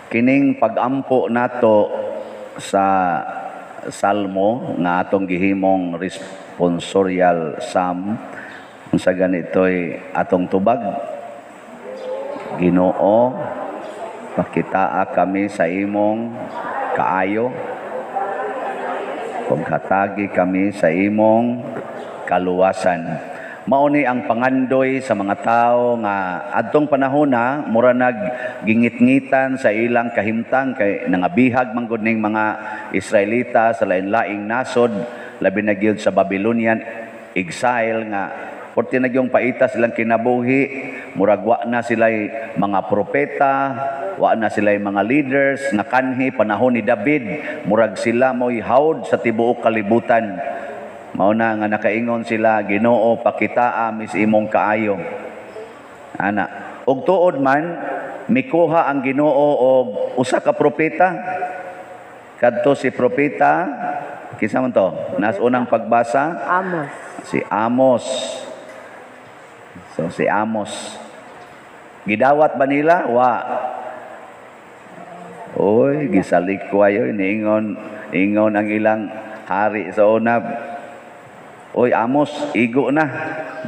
Kining pag-ampo nato sa salmo nga atong gihimong responsorial psalm sa ganito'y atong tubag. Ginoo, pakitaa kami sa imong kaayo, paghatagi kami sa imong kaluwasan. Mauni ang pangandoy sa mga tao nga adtong panahon na mura naggingit-ngitan sa ilang kahimtang kay nangabihag man gud ning mga Israelita sa lain-laing nasod, labi na gyud sa Babylonian exile nga porti na gyung paita silang kinabuhi, murag wa na sila'y mga propeta, wa na sila'y mga leaders nga kanhi panahon ni David, murag sila mo'y hawd sa tibuok kalibutan. Mauna nga nakaingon sila, Ginoo pakitaa mis imong kaayo. Ana, og tuod man mikuha ang Ginoo og usa ka propeta. Kadto si propeta, kinsa man to? Nas unang pagbasa, Amos. si Amos. So si Amos. Gidawat ba nila? Wa. Oy, gisalikwayo ingon ang ilang hari sa una. Oy Amos, igo na.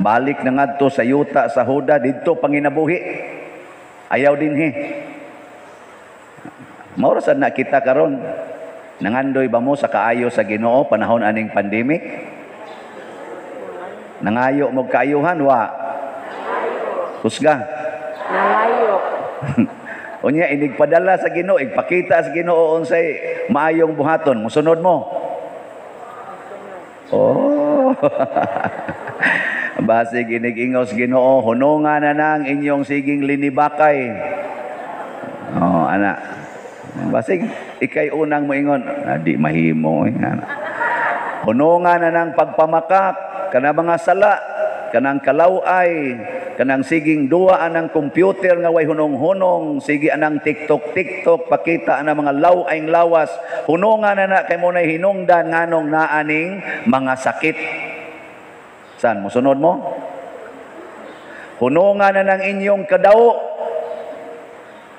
Balik na ngadto sa yuta sa Huda didto panginabuhi. Ayaw dinhi. Maura sad na kita karon. Nangandoy ba mo sa kaayo sa Ginoo panahon aning pandemic? Nangayo mo kaayuhan wa? Husga. Nangayo. Unya inig padala sa Ginoo, igpakita sa Ginoo unsay maayong buhaton, musunod mo. Oh. Basig inig-ingos Ginoo, hunungan na nang inyong siging linibakay. Oh, ana. Basig ikay unang moingon, di mahimo. Hunungan na nang pagpamakak kana mga sala, kanang kalaway, kanang siging duwa anang computer nga way hunong-hunong, sige anang TikTok, pakita anang mga lawaing lawas. Hunungan na kay mo na hinungdan nganong naaning mga sakit. Saan mo sunod mo? Hunungan na ng inyong kadaw,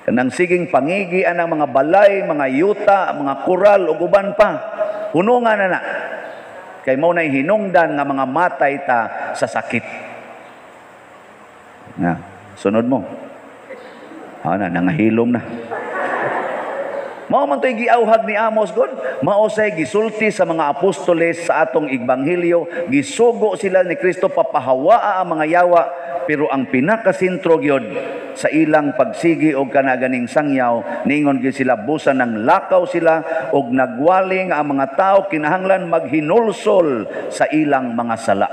kanang siging pangigi anang mga balay, mga yuta, mga kural ug uban pa. Hunungan na kay mo na hinungdan nga mga matay ta sa sakit. Na, sunod mo. Ana nangahilom na. Mao man to'y giawhag ni Amos God, mao say gisulti sa mga apostoles sa atong ebanghelyo, gisugo sila ni Kristo papahawaa ang mga yawa, pero ang pinakasentro gyud sa ilang pagsigi og kanaganing sangyaw, ningon gyud sila busa ng lakaw sila og nagwaling ang mga tao kinahanglan maghinulsol sa ilang mga sala.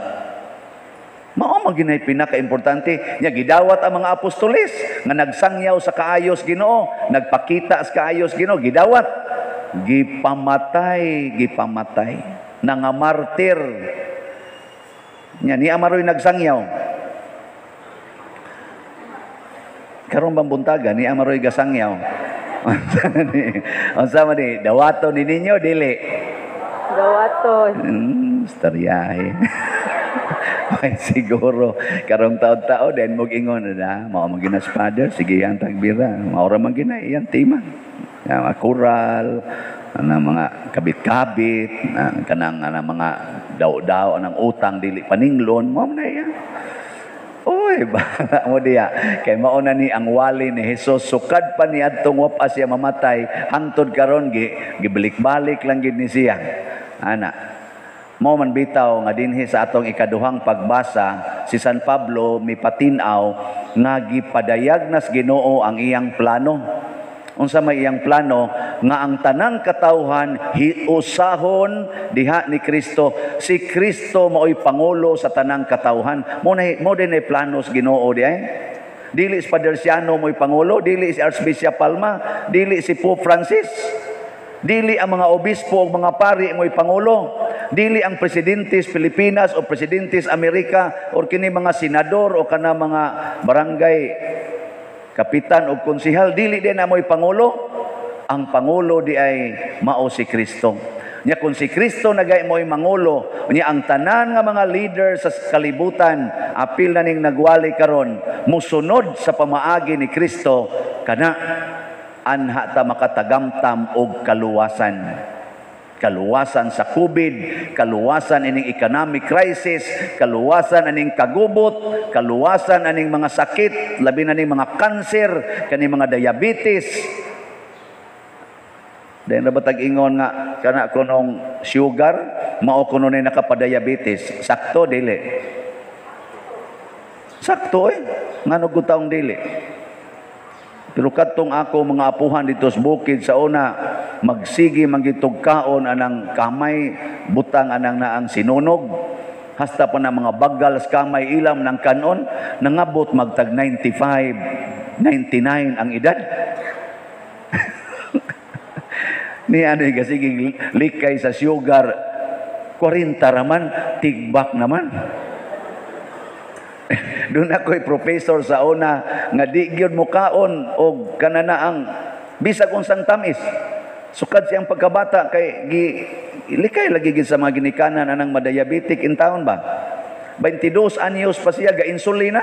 Mao man ginay pinaka-importante nya gidawat ang mga apostoles nga nagsangyaw sa kaayos Ginoo, nagpakita sa kaayos Ginoo, gidawat, gipamatay nga martir. Nya ni amaroy nagsangyaw. Karon bang buntaga ni amaroy gasangyaw. Unsa man ni dawaton ni ninyo dili? Dawaton. Istoryahe. Ay siguro karong taon-taon din mo ingon na mao man ginas father sige yan tagbira maura man ginay yan tima mga kural ana mga kabit-kabit kanang ana mga daw-daw anang utang dili paninglon mao na yan. Oy bala mo diya kay mao na ni ang wali ni Hesus sukad pa ni adtong wapas siya mamatay hangtod karon gibalik-balik lang gid ni siya ana. Mao man bitaw nga dinhi sa atong ikaduhang pagbasa si San Pablo mipatinaw nga gipadayag nas Ginoo ang iyang plano. Unsa may iyang plano nga ang tanang katawhan hiusahon diha ni Kristo. Si Kristo mao'y pangulo sa tanang katawhan. Mo din ay planos Ginoo di ay. Dili si Father Siano mo'y pangulo, dili si Archbishop Palma, dili si Pope Francis. Dili ang mga obispo o mga pari mo'y pangulo. Dili ang presidentes Pilipinas o presidentes Amerika o kini mga senador o kana mga barangay kapitan o konsihal. Dili din na mo'y pangulo. Ang pangulo di ay mao si Kristo. Nya kung si Kristo nagay mo'y mangulo, nya ang tanan nga mga leader sa kalibutan, apil na ning nagwali karon, musunod sa pamaagi ni Kristo kana anha ta makatagamtam og kaluwasan. Kaluwasan sa COVID, kaluwasan ining economic crisis, kaluwasan aning kagubot, kaluwasan aning mga sakit, labi na ning mga cancer, kani mga diabetes. Dahil na batag ingon nga, kana kunong sugar, mao kuno na nakapadiabetes. Sakto, dili. Sakto nga nung taong dili. Pero katong ako mga apuhan dito sa bukid sa una, magsigi manggitog kaon anang kamay, butang anang naang sinunog, hasta pa na mga bagal sa kamay ilam ng kanon, nangabot magtag 95, 99 ang edad. Ni ano kasi likay sa sugar, 40 raman, tigbak naman. Doon ako'y professor sa una nga di gyud mo kaon og kanana ang bisag unsang tamis. Sukad siyang pagkabata kay likay lagi gid sa mga ginikanan anang madiabetic in town ba. 22 anyos pa siya ga insulina.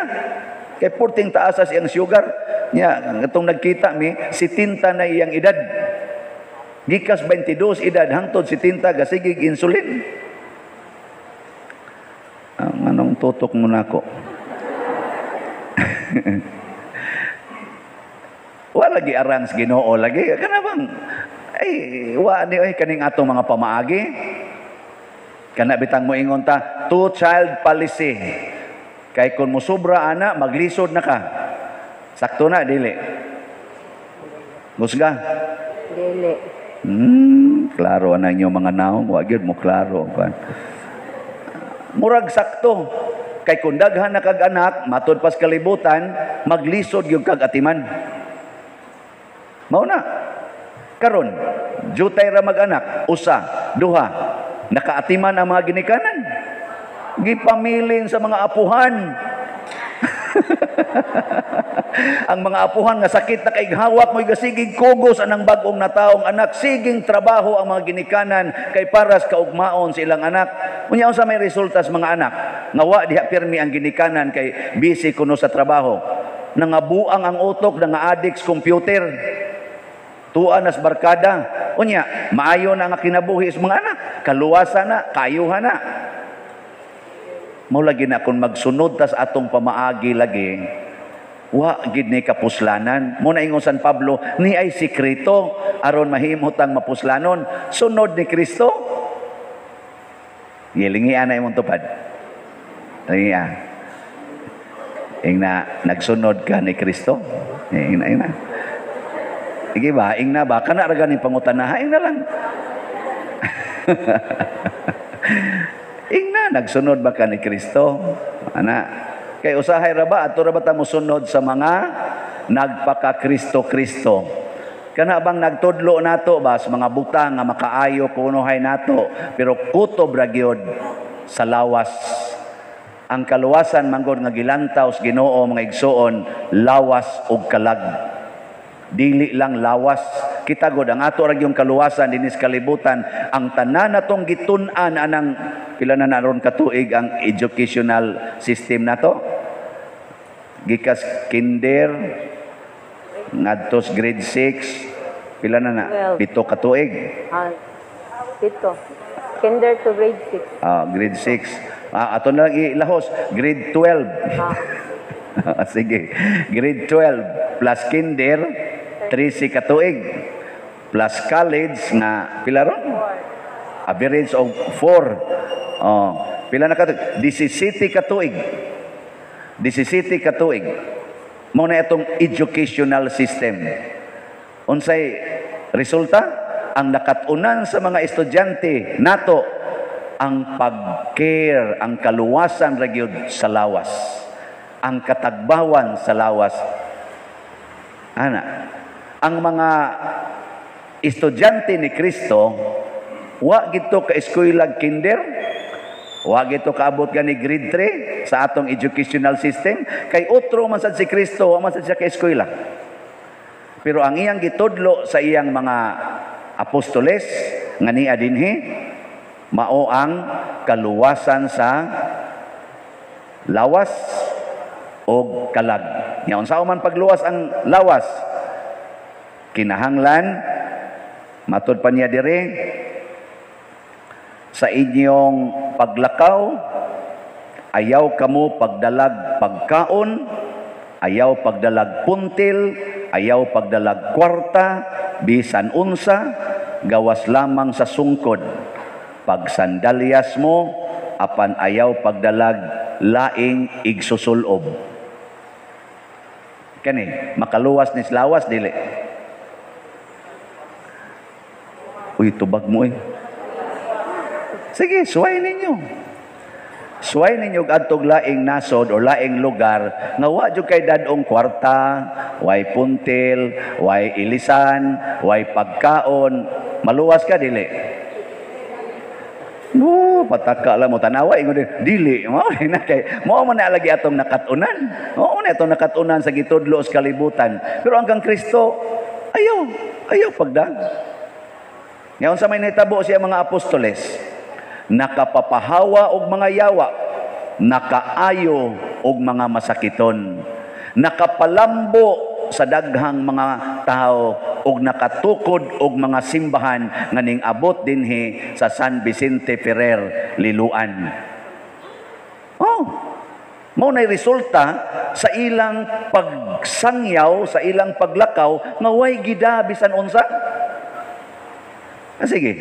Kay 14 taas siyang sugar. Nya atong nagkita mi 70 na iyang edad. Gikas 22 edad hangtod 70 ga sigig insulin. Anong tutok mo nako? Wa lagi arang sa Ginoo lagi kana bang ay wa ni kaning atong mga pamaagi kana bitang mo ingon ta two child policy kay kun mo sobra ana maglisod na ka sakto na dili musga Dili. Klaro na inyo mga naong wa gyud mo klaro murag sakto. Kay kung daghan na kag anak, matod pas kalibutan, maglisod yung kag atiman. Mao na. Karon, jutay ra mag-anak, usa, duha, nakaatiman ang mga ginikanan. Gipamilin sa mga apuhan. Ang mga apuhan nga sakit na kay hawak mo'y gasigig kugos anang bagong nataong anak, siging trabaho ang mga ginikanan kay paras kaugmaon sa ilang anak. Unya unsa may resulta sa mga anak? Nga wa diha pirmi ang ginikanan kay busy kuno sa trabaho. Nangabuang ang utok, nanga-addict sa computer. Tuan nas barkada. Unya, maayo na nga kinabuhi sa mga anak. Kaluwasan na, kayuhan na. Mao lagi na kung magsunod tas atong pamaagi lagi, wa gid ni kapuslanan. Mo na ingon San Pablo, ni ay sikreto aron mahimot ang mapuslanon. Sunod ni Kristo. Gilingian na imong tupad. Lingian. Ing na nagsunod ka ni Kristo. Ing na. Sige ba, ing na ba kana ra ganing pangutana, ing na lang. Ing na nagsunod ba ka ni Kristo? Ana. Kay usahay ra ba ato ra ba ta mosunod sa mga nagpaka-Kristo-Kristo? Kana bang nagtudlo nato ba sa mga butang nga makaayo kunohay nato pero kutob ra gyud sa lawas. Ang kaluwasan manggod nga gilantaw sa Ginoo mga igsoon, lawas ug kalag. Dili lang lawas. Kita gud ang ato ra yung kaluwasan dinis kalibutan, ang tanan natong gitun-an anang pila na naron katuig ang educational system nato. Gikas kinder ngadto sa grade 6 pila na 7 katuig. Dito. Kinder to grade 6. Grade 6. Ato na lang ilahos grade 12. Sige. Grade 12 plus kinder 13 katuig plus college nga pila ron? Average of 4. Pila na katuig? 17 katuig. 17 katuig. Mao na itong educational system. Unsay resulta? Ang nakatunan sa mga estudyante nato ang pag-care, ang kaluwasan ra gyud sa lawas. Ang katagbawan sa lawas. Ana, ang mga estudyante ni Kristo wa gito ka eskwela kinder, wa gito kaabot gani grade 3 sa atong educational system kay otro man sad si Kristo, wa man sad siya ka eskwela. Pero ang iyang gitudlo sa iyang mga apostoles nga niya dinhi mao ang kaluwasan sa lawas o kalag. Nya unsa man pagluwas ang lawas? Kinahanglan, matod pa niya dire, sa inyong paglakaw, ayaw kamo pagdalag pagkaon, ayaw pagdalag puntil, ayaw pagdalag kwarta, bisan unsa, gawas lamang sa sungkod. Pag sandalyas mo, apan ayaw pagdalag laing igsusulob. Kani, makaluwas ni slawas, dili. Uy, tubag mo eh. Sige, suway ninyo. Suway ninyo adtog laing nasod o laing lugar nga wa jud kay dadong kwarta, way puntil, way ilisan, way pagkaon. Maluwas ka dili. No, pataka lang mo tanawa ingon dili. Mao na kay mao man na lagi atong nakatunan. Mao na atong nakatunan sa gitudlo sa kalibutan. Pero hanggang Kristo ayaw pagdag. Ngayon sa may nitabo siya mga apostoles, nakapapahawa og mga yawa, nakaayo og mga masakiton, nakapalambo sa daghang mga tao og nakatukod og mga simbahan nga ning abot dinhi sa San Vicente Ferrer, Liloan. Mao nay resulta sa ilang pagsangyaw, sa ilang paglakaw nga way gida bisan unsa. Sige,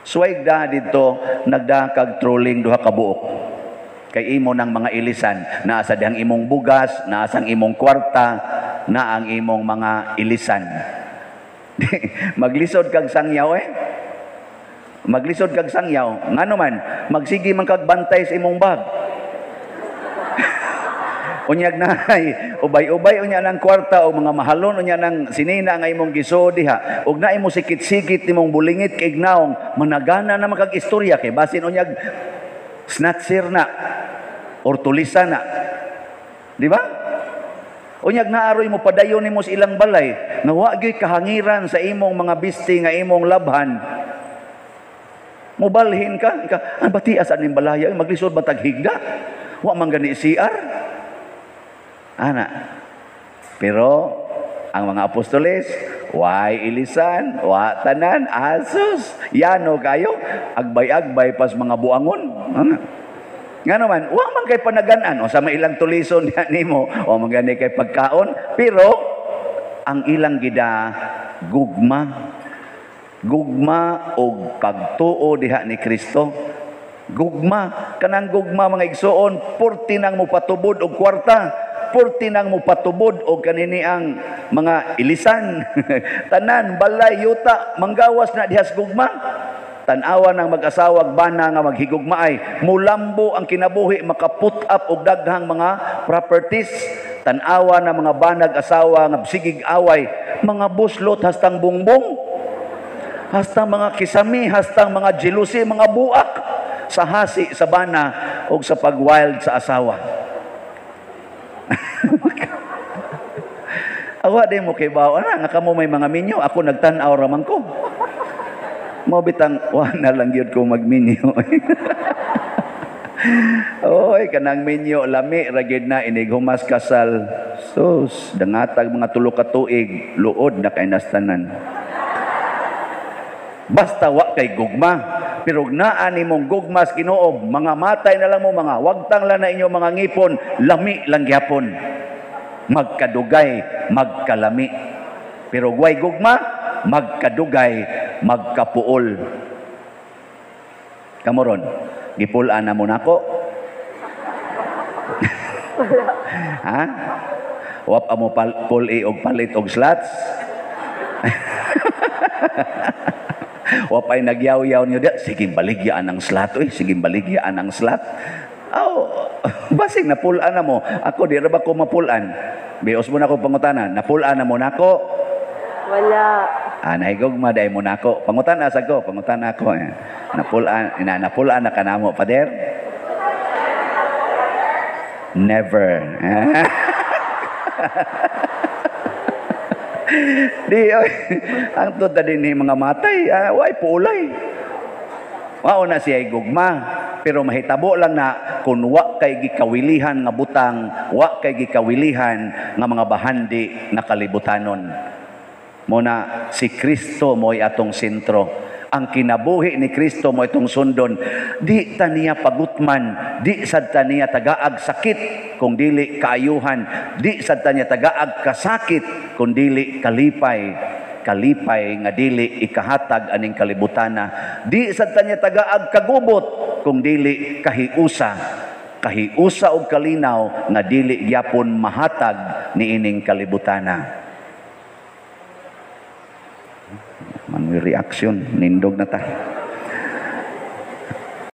suway da dito nagdakag trolling duha ka buok. Kay imo ng mga ilisan, naa sa dihang imong bugas, naa sang imong kwarta, na ang imong mga ilisan. Maglisod kag sangyaw Maglisod kag sangyaw. Ngano man, magsigi man kag bantay sa imong bag. Unyag naay, ubay-ubay unya ng kwarta o mga mahalon unya ng sinina nga imong giso diha. Ug na imo sikit-sikit nimong bulingit kay ignaong managana na kag istorya kay basin unyag snatcher na or tulisan na. Di ba? Unyag naaroy mo padayon nimo sa ilang balay nga wa gyud kahangiran sa imong mga bisti nga imong labhan. Mubalhin ka, ang batias aning balaya maglisod matag higda. Wa man gani CR. Ana. Pero ang mga apostoles, way ilisan, wa tanan, asus, yano kayo, agbay-agbay pas mga buangon. Nga naman, wa man kay panaganan, o sa may ilang tulison nimo, o magani kay pagkaon, pero ang ilang gida, gugma. Gugma o pagtuo diha ni Kristo. Gugma, kanang gugma mga igsoon, purti nang mo patubod og kwarta. Purti nang mo patubod o kanini ang mga ilisan. Tanan, balay, yuta, manggawas na dihas gugma. Tanawa ng mag-asawag bana nga maghigugmaay. Mulambo ang kinabuhi, makaput up og daghang mga properties. Tanawa ng mga banag asawa nga sigig away. Mga buslot, hastang bungbong. Hastang mga kisami, hastang mga jealousy, mga buak. Sa hasi, sa bana, o sa pag-wild sa asawa. Awa din mo kay bawa na, nga kamo may mga minyo, ako nagtanaw raman ko. Mo bitang, wa na lang yun ko magminyo. Oy, kanang minyo, lami, ragid na, inighumas kasal. Sus, dangatag mga tulo ka tuig, luod na kay nastanan. Basta wa kay gugma. Pero naan imong gugmas Ginoo, mga matay na lang mo mga, wagtang lang na inyo mga ngipon, lami lang gyapon. Magkadugay, magkalami. Pero way gugma, magkadugay, magkapuol. Kamoron, gipulaan na mo nako. Ha? Wap amo puli og palit og slots. Wapay nagyaw-yaw niyo dia, sige baligyan ang slot, sige baligyan ang slot. Basig napulaan na mo. Ako di ra ba ko mapulaan? Bios mo na ko pangutanan. Napulaan na mo nako? Wala. Nahigugma day mo nako. Pangutana sa ko, pangutana ako. Napulaan na kanamo, pader? Never. Di, ang tuta din ni mga matay, way pulay. Wao na siya gugma, pero mahitabo lang na kung wa kay gikawilihan nga butang, wa kay gikawilihan nga mga bahandi na kalibutanon. Muna si Kristo mo'y atong sentro. Ang kinabuhi ni Kristo mo itong sundon. Di ta niya pagutman, di sad ta niya tagaag sakit kung dili kaayuhan, di sad ta niya tagaag kasakit kung dili kalipay. Kalipay nga dili ikahatag aning kalibutana. Di sad ta niya tagaag kagubot kung dili kahiusa. Kahiusa og kalinaw nga dili gyapon mahatag niining kalibutana. Man reaction nindog na ta.